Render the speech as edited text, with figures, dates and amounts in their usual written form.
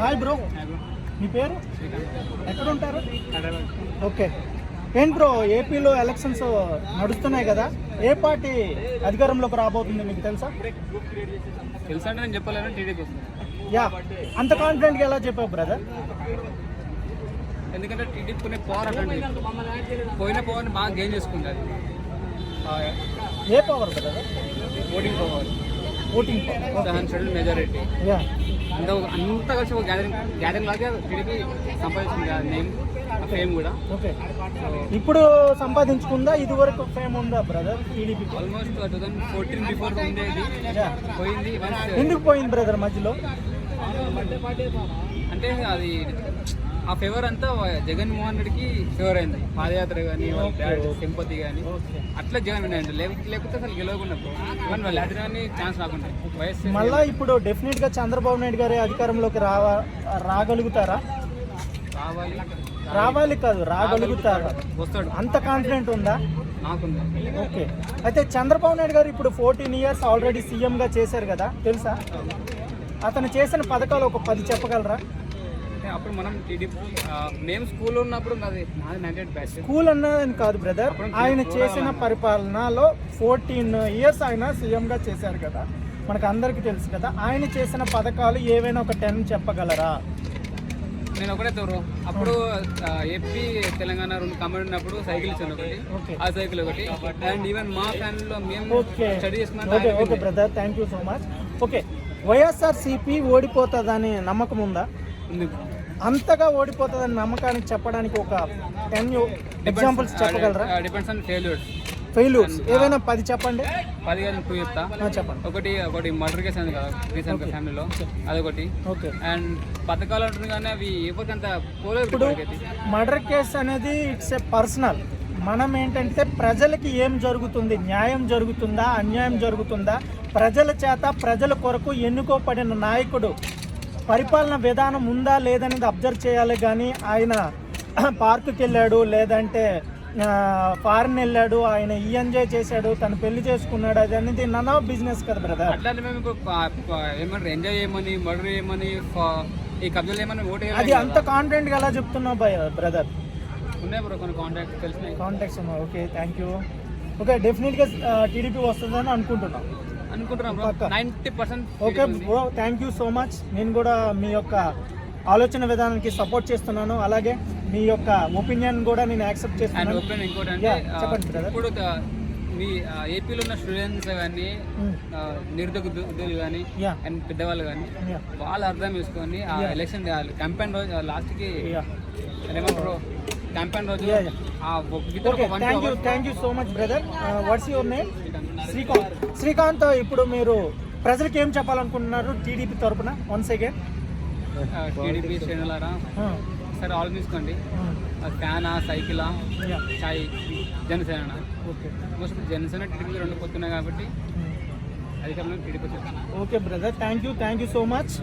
Hi bro, మీ పేరు? ఎక్కడ ఉంటారు? ఓకే. ఏంటి బ్రో, ఏపీలో ఎలక్షన్స్ నడుస్తున్నాయి కదా, ఏ పార్టీ అధికారంలోకి రాబోతుంది మీకు తెలుసా? తెలుసా అంటే నేను చెప్పలేను, టీడీపీ. యా, అంత కాన్ఫిడెంట్గా ఎలా చెప్పావు బ్రదర్? ఎందుకంటే టీడీపీ కొనే పవర్ అట్లాంటి పోయిన పవర్ని బాగా గెయిన్ చేసుకుంటుంది. ఏ power brother? Voting power, voting power, schedule majority. Yeah, అంతా కలిసి ఒక గ్యాదరింగ్ లాగా టీడీపీ సంపాదించింది నేమ్, ఫేమ్ కూడా. ఓకే, ఇప్పుడు సంపాదించుకుందా? ఇది వరకు ఫేమ్ ఉందా బ్రదర్ టీడీపీ? ఆల్మోస్ట్ 2014 బిఫోర్ ఉండేది, పోయింది. ఎందుకు పోయింది బ్రదర్ మధ్యలో? అంటే అది ఆ ఫేవర్ అంతా జగన్మోహన్ రెడ్డికి ఫేవర్ అయింది. పాదయాత్ర కానీ, సింపతి కానీ అట్లా జగన్ వినండి. లేకపోతే అసలు గెలవకుండా ఈవెన్ వాళ్ళు అటు కానీ ఛాన్స్ రాకుండా వయస్సు. మళ్ళీ ఇప్పుడు డెఫినెట్గా చంద్రబాబు నాయుడు గారి అధికారంలోకి రాగలుగుతారా? రావాలి కాదు, రాగలుగుతారా? వస్తాడు, అంత కాన్ఫిడెంట్ ఉందా? నాకుంది. ఓకే, అయితే చంద్రబాబు నాయుడు గారు ఇప్పుడు 14 years ఆల్రెడీ సీఎంగా చేశారు కదా, తెలుసా? అతను చేసిన పథకాలు ఒక 10 చెప్పగలరా? అప్పుడు మనం టీడీపీ మేము స్కూల్లో ఉన్నప్పుడు నాది 98 బ్యాచ్. స్కూల్ అన్నది కాదు బ్రదర్, ఆయన చేసిన పరిపాలనలో 14 years ఆయన సీఎంగా చేశారు కదా, మనకు అందరికీ తెలుసు కదా. ఆయన చేసిన పథకాలు ఏవైనా ఒక 10 చెప్పగలరా? నేను ఒకటే తోరు అప్పుడు ఏపీ తెలంగాణ 2 కమిటీ ఉన్నప్పుడు సైకిల్ ఇచ్చాను ఒకటి, ఆ సైకిల్ ఒకటి. అండ్ ఈవెన్ మా ఫ్యామిలీలో మేము స్టడీ చేసుకున్నాం. Okay brother, thank you so much. Okay, YSRCP ఓడిపోతుందని నమ్మకం ఉందా? అంతగా ఓడిపోతుందని నమ్మకానికి చెప్పడానికి ఒక 10 ఎగ్జాంపుల్స్ చెప్పగలరా? డిపెండ్స్ ఆన్ ఫెయిల్యూర్స్ ఏవైనా 10 చెప్పండి. 10 కాదు, 2 చెప్తా. చెప్పండి. ఒకటి మర్డర్ కేసు ఉంది కదా రీసెంట్ గా ఫ్యామిలీలో, అదొకటి. ఓకే, అండ్ పథకాలు అంటుంది కానీ అవి ఎవరికంత పోలేదు. ఇప్పుడు మర్డర్ కేసు అనేది ఇట్స్ ఏ పర్సనల్. మనం ఏంటంటే ప్రజలకి ఏం జరుగుతుంది, న్యాయం జరుగుతుందా, అన్యాయం జరుగుతుందా, ప్రజల చేత ప్రజల కొరకు ఎన్నుకోబడిన నాయకుడు పరిపాలన విధానం ఉందా లేదనేది అబ్జర్వ్ చేయాలి. కానీ ఆయన పార్కుకి వెళ్ళాడు, లేదంటే ఫారెన్ వెళ్ళాడు, ఆయన ఎంజాయ్ చేశాడు, తను పెళ్లి చేసుకున్నాడు, అది అనేది నన్ ఆఫ్ బిజినెస్ కదా బ్రదర్. అట్లాంటి మేము ఏమంటారు, ఎంజాయ్ చేయమని, మర్డర్ చేయమని, ఈ కబ్జాలు చేయమని ఓటు అది అంత కాన్ఫిడెంట్గా ఎలా చెప్తున్నావు బ్రదర్? ఉన్నాయి బ్రో కొన్ని కాంటాక్ట్స్ ఉన్నాయి. Okay, thank you. ఓకే, డెఫినెట్గా టీడీపీ వస్తుందని అనుకుంటున్నాం. 90%. Okay bro, thank you so much. నేను కూడా మీ యొక్క ఆలోచన విధానానికి సపోర్ట్ చేస్తున్నాను, అలాగే మీ యొక్క ఒపీనియన్ కూడా నేను యాక్సెప్ట్ చేస్తున్నాను. చెప్పండి బ్రదర్. ఇప్పుడు మీ ఏపీలో ఉన్న స్టూడెంట్స్ కానీ, నిరుద్యోగులు కానీ, అండ్ పెద్దవాళ్ళు కానీ వాళ్ళు అర్థం చేసుకొని ఆ ఎలక్షన్ క్యాంపెయిన్ రోజు లాస్ట్కి ఏమంటారు, క్యాంపెయిన్ రోజు thank you so much brother. What's your name? Srikanth, ఇప్పుడు మీరు ప్రజలకు ఏం చెప్పాలనుకుంటున్నారు టీడీపీ తరఫున? వన్స్ అగైన్ టీడీపీ శ్రేణులారా, సరే ఆలోచించుకోండి. ఫ్యానా, సైకిలా, చాయ్, జనసేన. మోస్ట్ జనసేన టీడీపీ 2 పోతున్నాయి కాబట్టి అధికారంలో TDP. Okay brother, thank you so much.